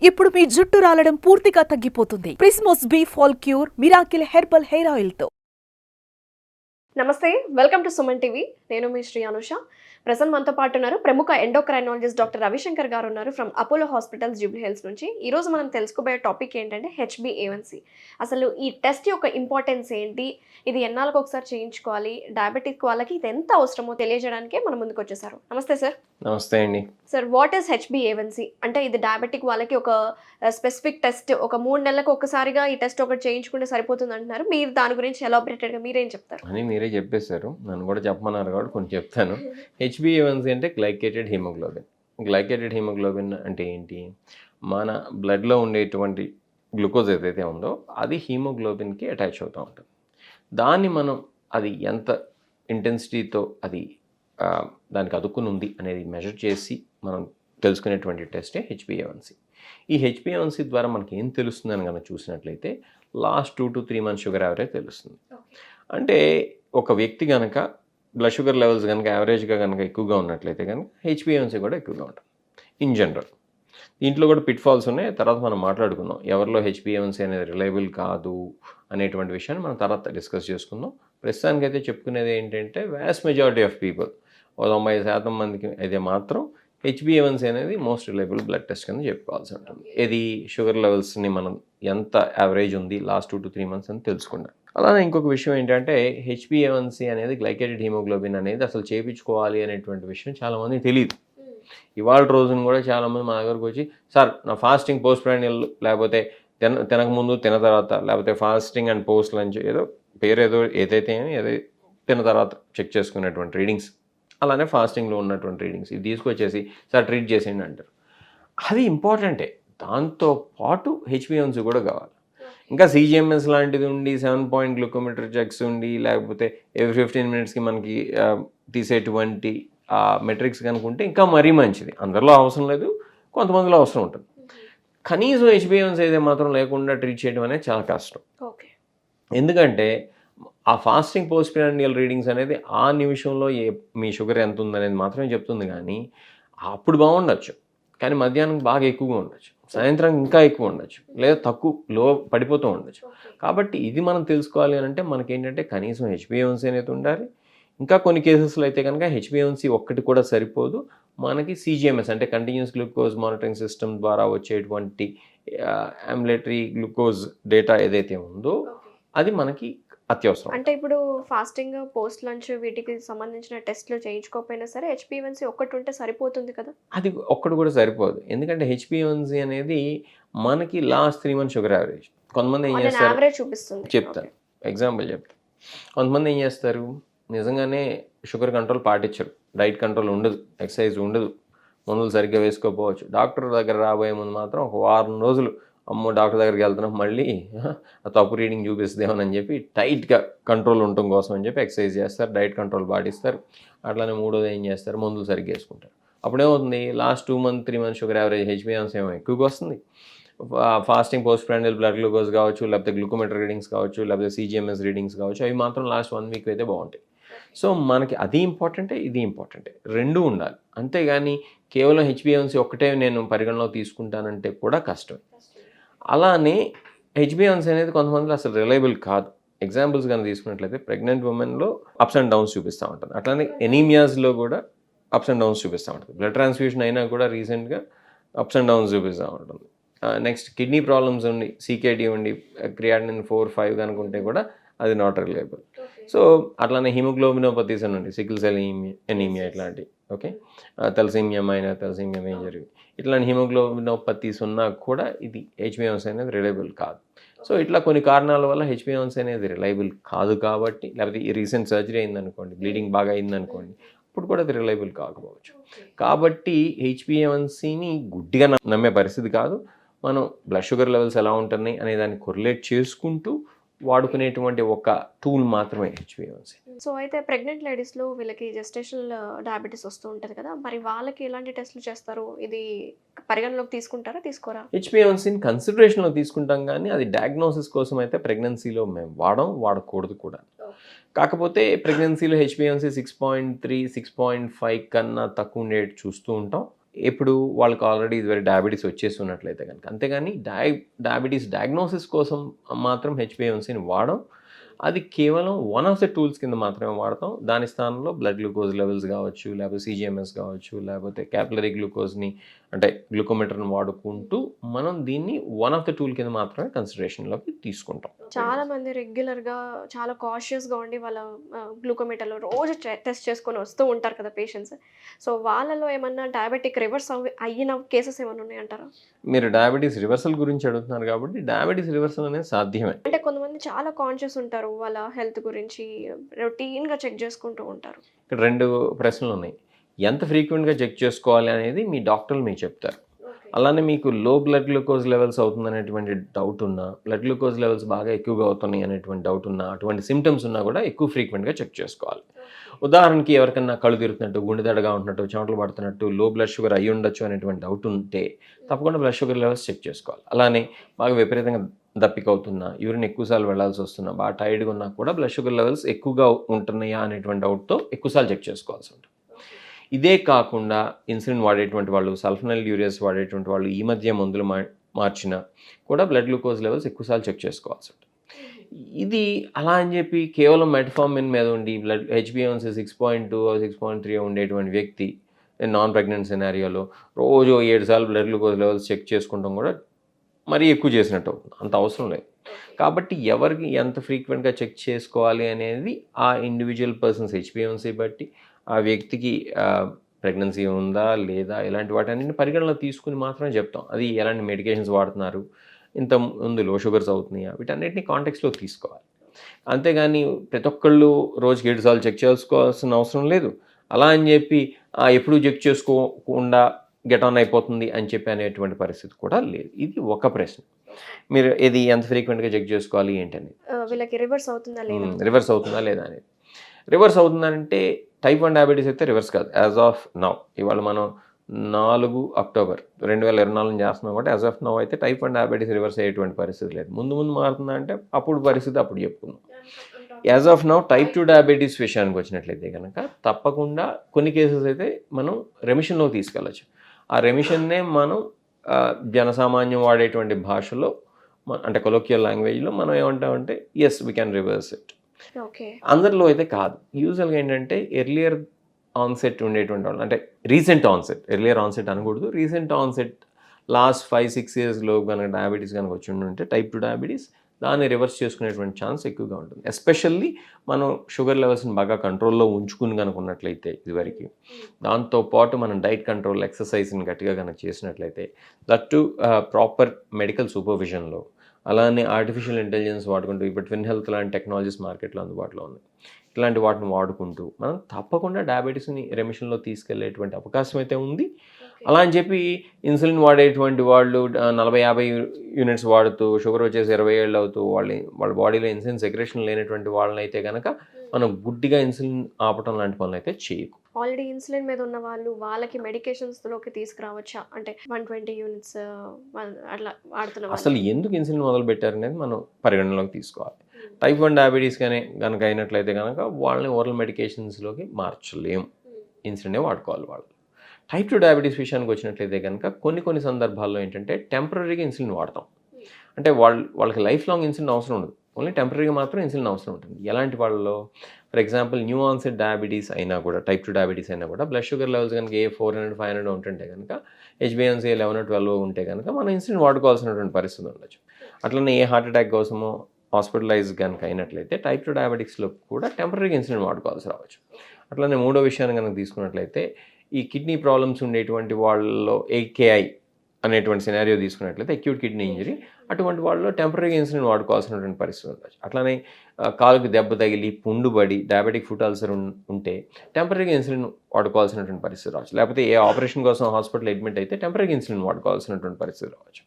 ఇప్పుడు మీ జుట్టు రాలడం పూర్తిగా తగ్గిపోతుంది. Prismos B fall cure miracle herbal hair oil తో. నమస్తే, వెల్కమ్ టు సుమన్ టీవీ. నేను మీ శ్రీ అనుష. ప్రజెంట్ మనతో పాటు ఉన్నారు ప్రముఖ ఎండోక్రైనాలజిస్ట్ డాక్టర్ రవిశంకర్ గారు ఉన్నారు from Apollo hospitals Jubilee hills నుంచి. ఈ రోజు మనం తెలుసుకోబోయే టాపిక్ ఏంటంటే HbA1c. అసలు ఈ టెస్ట్ యొక్క ఇంపార్టెన్స్ ఏంటి, ఇది ఎన్నాళ్ళకు ఒకసారి చేయించుకోవాలి, డయాబెటిక్ వాళ్ళకి ఇది ఎంత అవసరమో తెలియజేయడానికే మనం ముందుకు వచ్చేసారు. నమస్తే సార్. నమస్తే అండి. Sir, what is HbA1c? అంటే ఇది డయాబెటిక్ వాళ్ళకి ఒక స్పెసిఫిక్ టెస్ట్, ఒక 3 నెలలకు ఒకసారిగా ఈ టెస్ట్ ఒకటి చేయించుకుంటే సరిపోతుంది అంటున్నారు. మీరు దాని గురించి ఎలాబొరేటెడ్గా మీరేం చెప్తారు? అని మీరే చెప్పేశారు, నన్ను కూడా చెప్పమన్నారు కాబట్టి కొంచెం చెప్తాను. HbA1c అంటే గ్లైకేటెడ్ హీమోగ్లోబిన్. గ్లైకేటెడ్ హీమోగ్లోబిన్ అంటే ఏంటి? మన బ్లడ్లో ఉండేటువంటి గ్లూకోజ్ ఏదైతే ఉందో అది హీమోగ్లోబిన్కి అటాచ్ అవుతూ ఉంటుంది. దాన్ని మనం అది ఎంత ఇంటెన్సిటీతో అది దానికి అతుక్కుని ఉంది అనేది మెజర్ చేసి మనం తెలుసుకునేటువంటి టెస్టే HbA1c. ఈ HbA1c ద్వారా మనకి ఏం తెలుస్తుందని కనుక చూసినట్లయితే last 2 to 3 months sugar average తెలుస్తుంది. అంటే ఒక వ్యక్తి కనుక బ్లడ్ షుగర్ లెవెల్స్ కనుక యావరేజ్గా కనుక ఎక్కువగా ఉన్నట్లయితే కనుక HbA1c కూడా ఎక్కువగా ఉంటుంది ఇన్ జనరల్. దీంట్లో కూడా పిట్ ఫాల్స్ ఉన్నాయి, తర్వాత మనం మాట్లాడుకుందాం. ఎవరిలో HbA1c అనేది రిలయబుల్ కాదు అనేటువంటి విషయాన్ని మనం తర్వాత డిస్కస్ చేసుకుందాం. ప్రస్తుతానికైతే చెప్పుకునేది ఏంటంటే వ్యాస్ట్ మెజారిటీ ఆఫ్ పీపుల్ 90% మందికి అయితే మాత్రం HbA1c అనేది మోస్ట్ రిలయబుల్ బ్లడ్ టెస్ట్ కింద చెప్పుకోవాల్సి ఉంటుంది. ఇది షుగర్ లెవెల్స్ని మనం ఎంత యావరేజ్ ఉంది లాస్ట్ 2 to 3 months అని తెలుసుకున్నాం. అలానే ఇంకొక విషయం ఏంటంటే HbA1c అనేది గ్లైకేటెడ్ హీమోగ్లోబిన్ అనేది అసలు చేయించుకోవాలి అనేటువంటి విషయం చాలామంది తెలియదు. ఇవాళ రోజున కూడా చాలామంది మా దగ్గరకు వచ్చి, సార్ నా ఫాస్టింగ్ పోస్ట్ ప్రాండియల్ లేకపోతే తినకముందు తిన తర్వాత లేకపోతే ఫాస్టింగ్ అండ్ పోస్ట్ లంచ్ ఏదో పేరు ఏదైతే తిన తర్వాత చెక్ చేసుకునేటువంటి రీడింగ్స్, అలానే ఫాస్టింగ్లో ఉన్నటువంటి రీడింగ్స్ ఇది తీసుకొచ్చేసి సార్ ట్రీట్ చేసేయండి అంటారు. అది ఇంపార్టెంటే. దాంతో పాటు HbA1c కూడా కావాలి. ఇంకా CGMS లాంటిది ఉండి 7 point గ్లూకోమీటర్ చెక్స్ ఉండి లేకపోతే every 15 minutesకి మనకి తీసేటువంటి మెట్రిక్స్ కనుకుంటే ఇంకా మరీ మంచిది. అందరిలో అవసరం లేదు, కొంతమందిలో అవసరం ఉంటుంది. కనీసం HbA1c అయితే మాత్రం లేకుండా ట్రీట్ చేయడం అనేది చాలా కష్టం. ఎందుకంటే ఆ ఫాస్టింగ్ పోస్ట్ ప్రాండియల్ రీడింగ్స్ అనేది ఆ నిమిషంలో మీ షుగర్ ఎంత ఉందనేది మాత్రమే చెప్తుంది. కానీ అప్పుడు బాగుండొచ్చు, కానీ మధ్యాహ్నం బాగా ఎక్కువగా ఉండొచ్చు, సాయంత్రం ఇంకా ఎక్కువ ఉండొచ్చు, లేదా తక్కువ పడిపోతూ ఉండొచ్చు. కాబట్టి ఇది మనం తెలుసుకోవాలి అని అంటే మనకేంటంటే కనీసం HbA1c అనేది ఉండాలి. ఇంకా కొన్ని కేసెస్లో అయితే కనుక HbA1c ఒక్కటి కూడా సరిపోదు. మనకి CGMS అంటే కంటిన్యూస్ గ్లూకోజ్ మానిటరింగ్ సిస్టమ్ ద్వారా వచ్చేటువంటి అంబులేటరీ గ్లూకోజ్ డేటా ఏదైతే ఉందో అది మనకి అత్యవసరం. అంటే ఇప్పుడు ఫాస్టింగ్ పోస్ట్ లంచ్ వీటికి సంబంధించిన టెస్ట్లు చేయించుకోకపోయినా సరే HbA1c ఒక్కటి ఉంటే సరిపోతుంది కదా? అది ఒక్కటి కూడా సరిపోదు. ఎందుకంటే HbA1c అనేది మనకి లాస్ట్ 3 months షుగర్ యావరేజ్. కొంతమంది ఏం చేస్తారు చూపిస్తుంది. చెప్తాను, ఎగ్జాంపుల్ చెప్తాను. కొంతమంది ఏం చేస్తారు, నిజంగానే షుగర్ కంట్రోల్ పాటించరు, డైట్ కంట్రోల్ ఉండదు, ఎక్సర్సైజ్ ఉండదు, మందులు సరిగ్గా వేసుకోకపోవచ్చు. డాక్టర్ దగ్గర రాబోయే ముందు మాత్రం ఒక వారం రోజులు అమ్మో డాక్టర్ దగ్గరికి వెళ్తున్నాం మళ్ళీ తప్పు రీడింగ్ చూపిస్తుందేమోనని చెప్పి టైట్గా కంట్రోల్ ఉండటం కోసం అని చెప్పి ఎక్సర్సైజ్ చేస్తారు, డైట్ కంట్రోల్ పాటిస్తారు. అట్లానే మూడోది ఏం చేస్తారు, మందులు సరిగ్గా వేసుకుంటారు. అప్పుడేమవుతుంది, last 2 months 3 months sugar average HbA1c ఏమో ఎక్కువగా వస్తుంది. Fasting post prandial blood glucose కావచ్చు, లేకపోతే గ్లూకోమీటర్ రీడింగ్స్ కావచ్చు, లేకపోతే CGMS రీడింగ్స్ కావచ్చు, అవి మాత్రం లాస్ట్ 1 week అయితే బాగుంటాయి. సో మనకి అది ఇంపార్టెంటే, ఇది ఇంపార్టెంటే, రెండూ ఉండాలి. అంతేగాని కేవలం HbA1c ఒక్కటే నేను పరిగణలో తీసుకుంటానంటే కూడా కష్టం. అలానే HbA1c అనేది కొంతమందిలో అసలు రిలయబుల్ కాదు. ఎగ్జాంపుల్స్ కానీ తీసుకున్నట్లయితే ప్రెగ్నెంట్ ఉమెన్లో అప్స్ అండ్ డౌన్స్ చూపిస్తూ ఉంటుంది. అట్లానే ఎనీమియాస్లో కూడా అప్స్ అండ్ డౌన్స్ చూపిస్తూ ఉంటుంది. బ్లడ్ ట్రాన్స్ఫ్యూషన్ అయినా కూడా రీసెంట్గా అప్స్ అండ్ డౌన్స్ చూపిస్తూ ఉంటుంది. నెక్స్ట్ కిడ్నీ ప్రాబ్లమ్స్ ఉండి CKD ఉండి క్రియాటినిన్ 4-5 కనుకుంటే కూడా అది నాట్ రిలయబుల్. సో అట్లానే హిమోగ్లోబినోపతీస్ అని ఉండి సికిల్ సెల్ ఎనీమియా ఇట్లాంటివి, okay, thalassaemia minor, thalassaemia major, ఇట్లాంటి హిమోగ్లోబినోపతీస్ ఉన్నా కూడా ఇది HbA1c అనేది రిలయబుల్ కాదు. సో ఇట్లా కొన్ని కారణాల వల్ల HbA1c అనేది రిలయబుల్ కాదు. కాబట్టి లేకపోతే ఈ రీసెంట్ సర్జరీ అయిందనుకోండి, బ్లీడింగ్ బాగా అయిందనుకోండి, ఇప్పుడు కూడా అది రిలయబుల్ కాకపోవచ్చు. కాబట్టి HbA1cని గుడ్డిగా నమ్మే పరిస్థితి కాదు. మనం బ్లడ్ షుగర్ లెవెల్స్ ఎలా ఉంటున్నాయి అనే దాన్ని కొరిలేట్ చేసుకుంటూ వాడుకునేటువంటి ఒక టూల్ మాత్రమే HbA1c. సో అయితే ప్రెగ్నెంట్ లేడీస్లో వీళ్ళకి జెస్టేషనల్ డయాబెటీస్ వస్తూ ఉంటుంది కదా, మరి వాళ్ళకి ఎలాంటి టెస్ట్లు చేస్తారు? ఇది పరిగణలోకి తీసుకుంటారా, తీసుకోరా? HbA1cని కన్సిడరేషన్లో తీసుకుంటాం, కానీ అది డయాగ్నోసిస్ కోసం అయితే ప్రెగ్నెన్సీలో మేము వాడకూడదు కూడా. కాకపోతే ప్రెగ్నెన్సీలో HbA1c 6.3, 6.5 కన్నా తక్కువ ఉండేది చూస్తూ ఉంటాం. ఇప్పుడు వాళ్ళకి ఆల్రెడీ ఇదివరకు డయాబెటీస్ వచ్చేసి ఉన్నట్లయితే కనుక. అంతేగాని డయాబెటీస్ డయాగ్నోసిస్ కోసం మాత్రం హెచ్బిఏవన్సీని వాడం. అది కేవలం వన్ ఆఫ్ ద టూల్స్ కింద మాత్రమే వాడతాం. దాని స్థానంలో బ్లడ్ గ్లూకోజ్ లెవెల్స్ కావచ్చు, లేకపోతే సిజిఎంఎస్ కావచ్చు, లేకపోతే క్యాపిలరీ గ్లూకోజ్ని అంటే గ్లూకోమీటర్ని వాడుకుంటూ మనం దీన్ని వన్ ఆఫ్ ద టూల్ కింద మాత్రమే కన్సిడరేషన్లోకి తీసుకుంటాం. చాలా మంది రెగ్యులర్గా చాలా కాషియస్గా ఉండి వాళ్ళ గ్లూకోమీటర్లో రోజు టెస్ట్ చేసుకొని వస్తూ ఉంటారు కదా పేషెంట్స్. సో వాళ్ళలో ఏమన్నా డయాబెటిక్ రివర్స్ అయిన కేసెస్ ఏమైనా ఉన్నాయంటారా? మీరు డయాబెటీస్ రివర్సల్ గురించి అడుగుతున్నారు కాబట్టి డయాబెటీస్ రివర్సల్ అనేది సాధ్యమే. అంటే కొంతమంది చాలా కాన్షియస్ ఉంటారు, వాళ్ళ హెల్త్ గురించి రొటీన్గా చెక్ చేసుకుంటూ ఉంటారు. ఇక్కడ 2 ప్రశ్నలు ఉన్నాయి. ఎంత ఫ్రీక్వెంట్గా చెక్ చేసుకోవాలి అనేది మీ డాక్టర్లు మీకు చెప్తారు. అలానే మీకు లో బ్లడ్ గ్లూకోజ్ లెవెల్స్ అవుతుందనేటువంటి డౌట్ ఉన్నా, బ్లడ్ గ్లూకోజ్ లెవెల్స్ బాగా ఎక్కువగా అవుతున్నాయి అనేటువంటి డౌట్ ఉన్నా, అటువంటి సిమ్టమ్స్ ఉన్నా కూడా ఎక్కువ ఫ్రీక్వెంట్గా చెక్ చేసుకోవాలి. ఉదాహరణకి ఎవరికన్నా కళ్ళు తిరుగుతున్నట్టు, గుండె దడగా ఉంటున్నట్టు, చెమటలు పడుతున్నట్టు, లో బ్లడ్ షుగర్ అయ్యి ఉండొచ్చు అనేటువంటి డౌట్ ఉంటే తప్పకుండా బ్లడ్ షుగర్ లెవెల్స్ చెక్ చేసుకోవాలి. అలానే బాగా విపరీతంగా దప్పిక అవుతున్నా, యూరిన్ ఎక్కువసార్లు వెళ్లాల్సి వస్తున్నా, బాగా టైర్డ్గా ఉన్నా కూడా బ్లడ్ షుగర్ లెవెల్స్ ఎక్కువగా ఉంటున్నాయా అనేటువంటి డౌట్తో ఎక్కువసార్లు చెక్ చేసుకోవాల్సి ఉంటుంది. ఇదే కాకుండా ఇన్సులిన్ వాడేటువంటి వాళ్ళు, సల్ఫనైల్ యూరియాస్ వాడేటువంటి వాళ్ళు ఈ మధ్య మందులు మార్చినా కూడా బ్లడ్ గ్లూకోజ్ లెవెల్స్ ఎక్కువసార్లు చెక్ చేసుకోవాల్సి ఉంటుంది. ఇది అలా అని చెప్పి కేవలం మెట్ఫార్మిన్ మీద ఉండి బ్లడ్ హెచ్బిఏవన్సీ 6.2 6.3 ఉండేటువంటి వ్యక్తి నాన్ ప్రెగ్నెంట్ సినారియోలో రోజు 7 సార్లు బ్లడ్ గ్లూకోజ్ లెవెల్స్ చెక్ చేసుకుంటాం కూడా మరీ ఎక్కువ చేసినట్టు అవుతుంది. అంత అవసరం లేదు. కాబట్టి ఎవరికి ఎంత ఫ్రీక్వెంట్గా చెక్ చేసుకోవాలి అనేది ఆ ఇండివిజువల్ పర్సన్స్ హెచ్బిఏవన్సీ బట్టి, ఆ వ్యక్తికి ప్రెగ్నెన్సీ ఉందా లేదా ఇలాంటి వాటన్నిటిని పరిగణలో తీసుకుని మాత్రమే చెప్తాం. అది ఎలాంటి మెడికేషన్స్ వాడుతున్నారు, ఇంత ముందు లో షుగర్స్ అవుతున్నాయా, వీటన్నిటిని కాంటెక్స్లో తీసుకోవాలి. అంతేగాని ప్రతి ఒక్కళ్ళు రోజుకి 7 సార్లు చెక్ చేసుకోవాల్సిన అవసరం లేదు. అలా అని చెప్పి ఎప్పుడు చెక్ చేసుకోకుండా గెట్ ఆన్ అయిపోతుంది అని చెప్పి అనేటువంటి పరిస్థితి కూడా లేదు. ఇది ఒక ప్రశ్న. మీరు ఇది ఎంత ఫ్రీక్వెంట్గా చెక్ చేసుకోవాలి ఏంటని, వీళ్ళకి రివర్స్ అవుతుందా లేదా, రివర్స్ అవుతుందా లేదా అనేది. రివర్స్ అవుతుందంటే టైప్ 1 డయాబెటీస్ అయితే రివర్స్ కాదు. యాజ్ ఆఫ్ నౌ, ఇవాళ మనం 4 అక్టోబర్ 2024 చేస్తున్నాం కాబట్టి యాజ్ ఆఫ్ నౌ అయితే టైప్ 1 డయాబెటీస్ రివర్స్ అయ్యేటువంటి పరిస్థితి లేదు. ముందు మారుతుందా అంటే అప్పుడు పరిస్థితి అప్పుడు చెప్పుకుందాం. As of now type 2 diabetes విషయానికి వచ్చినట్లయితే కనుక తప్పకుండా కొన్ని కేసెస్ అయితే మనం రెమిషన్లో తీసుకెళ్ళచ్చు. ఆ రెమిషన్నే మనం జనసామాన్యం వాడేటువంటి భాషలో అంటే కొలోకియల్ లాంగ్వేజ్లో మనం ఏమంటామంటే yes we can reverse it. Okay, అందరిలో అయితే కాదు. యూజువల్గా ఏంటంటే ఎర్లియర్ ఆన్సెట్ ఉండేటువంటి వాళ్ళు, అంటే రీసెంట్ ఆన్సెట్, ఎర్లియర్ ఆన్సెట్ అనకూడదు, రీసెంట్ ఆన్సెట్ లాస్ట్ 5-6 ఇయర్స్లో కనుక డయాబెటీస్ కనుక వచ్చి ఉంటే టైప్ 2 డయాబెటీస్ దాన్ని రివర్స్ చేసుకునేటువంటి ఛాన్స్ ఎక్కువగా ఉంటుంది. ఎస్పెషల్లీ మనం షుగర్ లెవెల్స్ని బాగా కంట్రోల్లో ఉంచుకుని కనుక ఉన్నట్లయితే ఇదివరకు, దాంతోపాటు మనం డైట్ కంట్రోల్ ఎక్సర్సైజ్ని గట్టిగా కనుక చేసినట్లయితే, దట్ టు ప్రాపర్ మెడికల్ సూపర్విజన్లో, అలానే ఆర్టిఫిషియల్ ఇంటెలిజెన్స్ వాడుకుంటూ ఇప్పుడు ట్విన్ హెల్త్ లాంటి టెక్నాలజీస్ మార్కెట్లో అందుబాటులో ఉన్నాయి. ఇట్లాంటి వాటిని వాడుకుంటూ మనం తప్పకుండా డయాబెటీస్ని రెమిషన్లో తీసుకెళ్లేటువంటి అవకాశం అయితే ఉంది. అలా అని చెప్పి ఇన్సులిన్ వాడేటువంటి వాళ్ళు 40-50 యూనిట్స్ వాడుతూ షుగర్ వచ్చేసి 20 ఏళ్ళు అవుతూ వాళ్ళ బాడీలో ఇన్సులిన్ సెక్రేషన్ లేనటువంటి వాళ్ళని అయితే కనుక మనం గుడ్డిగా ఇన్సులిన్ ఆపటం లాంటి పనులు అయితే చేయకు. ఆల్రెడీ ఇన్సులిన్ మీద ఉన్న వాళ్ళు వాళ్ళకి మెడికేషన్స్లోకి తీసుకురావచ్చా? అంటే 120 యూనిట్స్ అట్లా వాడుతున్న అసలు ఎందుకు ఇన్సులిన్ మొదలు పెట్టారనేది మనం పరిగణనలోకి తీసుకోవాలి. టైప్ 1 డయాబెటీస్ కనుక అయినట్లయితే కనుక వాళ్ళని ఓరల్ మెడికేషన్స్లోకి మార్చలేము, ఇన్సులినే వాడుకోవాలి వాళ్ళు. టైప్ 2 డయాబెటీస్ విషయానికి వచ్చినట్లయితే కనుక కొన్ని సందర్భాల్లో ఏంటంటే టెంపరీగా ఇన్సులిన్ వాడతాం. అంటే వాళ్ళకి లైఫ్ లాంగ్ ఇన్సులిన్ అవసరం ఉండదు, ఓన్లీ టెంపరీగా మాత్రం ఇన్సులిన్ అవసరం ఉంటుంది. ఎలాంటి వాళ్ళలో, for example new onset diabetes అయినా కూడా, టైప్ 2 డయాబెటీస్ అయినా కూడా బ్లడ్ షుగర్ లెవెల్స్ కనుక 400-500 ఉంటుంటే కనుక, హెచ్బిఏవన్సీ 11-12 ఉంటే కనుక మనం ఇన్సులిన్ వాడుకోవాల్సినటువంటి పరిస్థితి ఉండొచ్చు. అట్లనే ఏ హార్ట్ అటాక్ కోసమో హాస్పిటలైజ్ కనుక అయినట్లయితే టైప్ 2 డయాబెటిక్స్లో కూడా టెంపరీగా ఇన్సులిన్ వాడుకోవాల్సి రావచ్చు. అట్లనే మూడో విషయాన్ని కనుక తీసుకున్నట్లయితే ఈ కిడ్నీ ప్రాబ్లమ్స్ ఉండేటువంటి వాళ్ళలో AKI అనేటువంటి సినారియో తీసుకున్నట్లయితే అక్యూట్ కిడ్నీ ఇంజరీ, అటువంటి వాళ్ళలో టెంపరీగా ఇన్సులిన్ వాడుకోవాల్సినటువంటి పరిస్థితి ఉండొచ్చు. అట్లనే కాలుకి దెబ్బ తగిలి పుండుబడి డయాబెటిక్ ఫుట్ అల్సర్ ఉంటే టెంపరీగా ఇన్సులిన్ వాడుకోవాల్సినటువంటి పరిస్థితి రావచ్చు. లేకపోతే ఏ ఆపరేషన్ కోసం హాస్పిటల్ అడ్మిట్ అయితే టెంపరీగా ఇన్సులిన్ వాడుకోవాల్సినటువంటి పరిస్థితి రావచ్చు.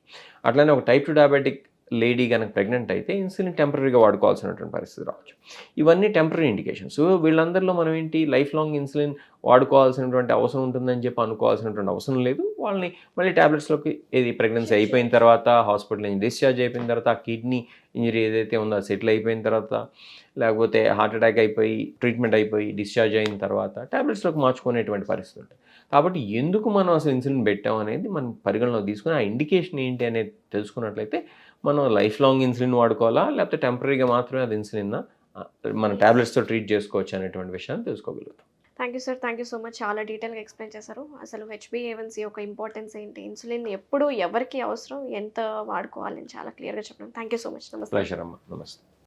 అట్లనే ఒక టైప్ 2 డయాబెటిక్ లేడీ కనుక ప్రెగ్నెంట్ అయితే ఇన్సులిన్ టెంపరీగా వాడుకోవాల్సినటువంటి పరిస్థితి రావచ్చు. ఇవన్నీ టెంపరీ ఇండికేషన్స్. సో వీళ్ళందరిలో మనం ఏంటి, లైఫ్ లాంగ్ ఇన్సులిన్ వాడుకోవాల్సినటువంటి అవసరం ఉంటుందని చెప్పి అనుకోవాల్సినటువంటి అవసరం లేదు. వాళ్ళని మళ్ళీ ట్యాబ్లెట్స్లోకి ఏది ప్రెగ్నెన్సీ అయిపోయిన తర్వాత, హాస్పిటల్ నుంచి డిశ్చార్జ్ అయిపోయిన తర్వాత, ఆ కిడ్నీ ఇంజరీ ఏదైతే ఉందో అది సెటిల్ అయిపోయిన తర్వాత, లేకపోతే హార్ట్ అటాక్ అయిపోయి ట్రీట్మెంట్ అయిపోయి డిశ్చార్జ్ అయిన తర్వాత ట్యాబ్లెట్స్లోకి మార్చుకునేటువంటి పరిస్థితి ఉంటుంది. కాబట్టి ఎందుకు మనం అసలు ఇన్సులిన్ పెట్టాం అనేది మనం పరిగణలోకి తీసుకుని ఆ ఇండికేషన్ ఏంటి అనేది తెలుసుకున్నట్లయితే మనం లైఫ్ లాంగ్ ఇన్సులిన్ వాడుకోవాలా లేకపోతే టెంపరీగా మాత్రమే అది ఇన్సులిన్ మన టాబ్లెట్స్తో ట్రీట్ చేసుకోవచ్చు అనేటువంటి విషయాన్ని తెలుసుకోగలుగుతాం. Thank you sir, thank you so much. చాలా డీటెయిల్గా ఎక్స్ప్లెయిన్ చేశారు. అసలు హెచ్బిఏవన్సీ యొక్క ఇంపార్టెన్స్ ఏంటి, ఇన్సులిన్ ఎప్పుడు ఎవరికి అవసరం, ఎంత వాడుకోవాలని చాలా క్లియర్గా చెప్పడం. Thank you so much. నమస్తే. ప్లెజర్ అమ్మా, నమస్తే.